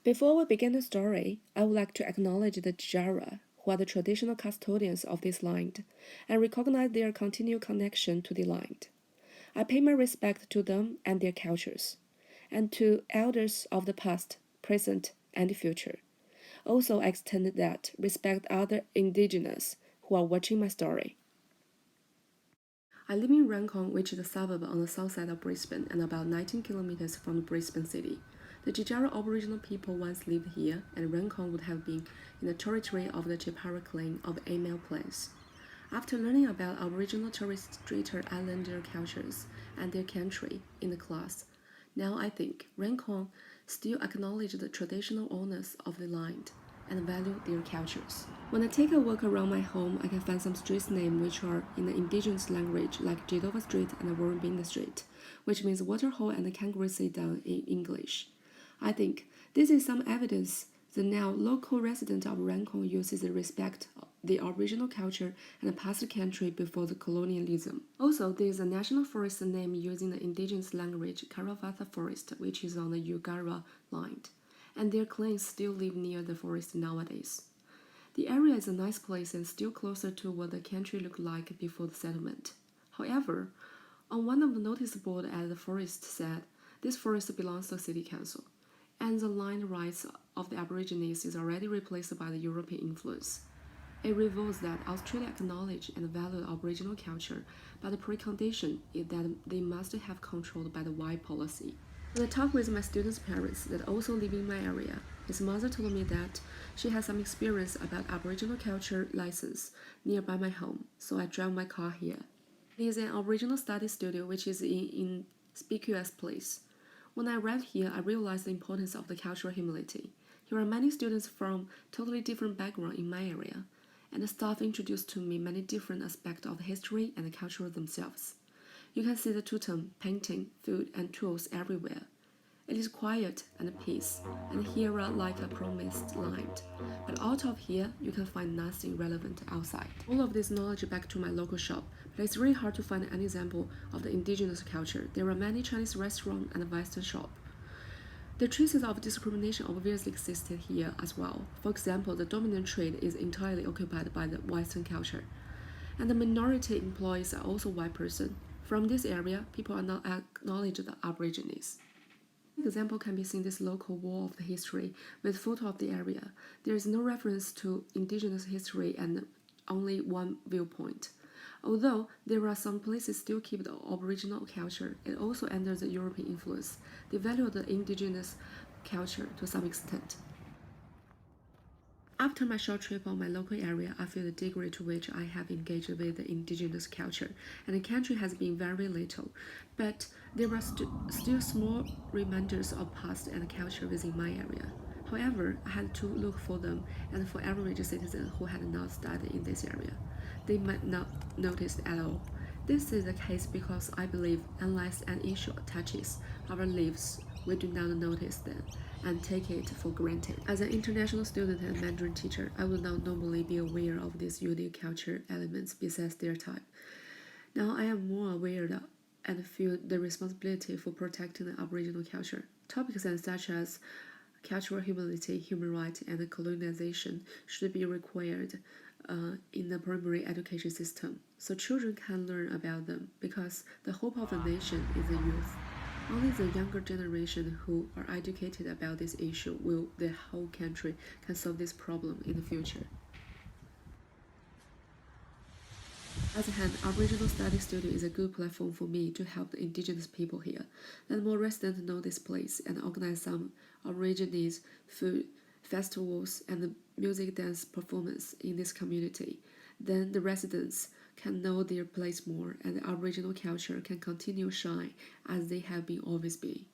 Before we begin the story, I would like to acknowledge the Jara, who are the traditional custodians of this land, and recognize their continued connection to the land. I pay my respect to them and their cultures, and to elders of the past, present, and future. Also, I extend that respect other indigenous who are watching my story. I live in Rankong, which is a suburb on the south side of Brisbane and about 19 kilometers from Brisbane city. The Jijara Aboriginal people once lived here, and Rankong would have been in the territory of the Chipara clan of Amel Plains. After learning about Aboriginal Torres Strait Islander cultures and their country in the class, now I think Rankong still acknowledge the traditional owners of the land and value their cultures. When I take a walk around my home, I can find some streets names which are in the indigenous language, like Jidova Street and Warrambina Street, which means waterhole and kangaroo sit down in English. I think this is some evidence the now local resident of Rankong uses the respect the original culture and past country before the colonialism. Also, there is a national forest name using the indigenous language Karavatha Forest, which is on the Yugara line, and their clans still live near the forest nowadays. The area is a nice place and still closer to what the country looked like before the settlement. However, on one of the notice boards at the forest said, this forest belongs to the city council, and the land rights of the Aborigines is already replaced by the European influence. It reveals that Australia acknowledges and values Aboriginal culture, but the precondition is that they must have controlled by the white policy. When I talked with my students' parents that also live in my area, his mother told me that she has some experience about Aboriginal culture license nearby my home, so I drive my car here. It is an Aboriginal study studio which is in inconspicuous place. When I arrived here, I realized the importance of the cultural humility. Here are many students from totally different backgrounds in my area, and the staff introduced to me many different aspects of the history and the culture themselves. You can see the totem, painting, food, and tools everywhere. It is quiet and peace, and here are like a promised land. But out of here, you can find nothing relevant outside. All of this knowledge back to my local shop, but it's really hard to find an example of the indigenous culture. There are many Chinese restaurants and Western shops. The traces of discrimination obviously existed here as well. For example, the dominant trade is entirely occupied by the Western culture, and the minority employees are also white person. From this area, people are not acknowledged the Aborigines. An example can be seen this local wall of the history with photo of the area. There is no reference to indigenous history and only one viewpoint. Although there are some places still keep the Aboriginal culture, it also under the European influence. They value the indigenous culture to some extent. After my short trip on my local area, I feel the degree to which I have engaged with the indigenous culture, and the country has been very little, but there are still small reminders of past and culture within my area. However, I had to look for them, and for average citizens who had not studied in this area, they might not notice at all. This is the case because I believe unless an issue touches our lives, we do not notice them and take it for granted. As an international student and Mandarin teacher, I would not normally be aware of these unique culture elements besides their type. Now I am more aware of and feel the responsibility for protecting the Aboriginal culture. Topics such as cultural humility, human rights, and colonization should be required in the primary education system, so children can learn about them, because the hope of the nation is the youth. Only the younger generation who are educated about this issue will the whole country can solve this problem in the future. As a hand, Aboriginal Study Studio is a good platform for me to help the indigenous people here. Let more residents know this place and organize some Aborigines food festivals and music dance performance in this community. Then the residents can know their place more and the Aboriginal culture can continue shine as they have been always been.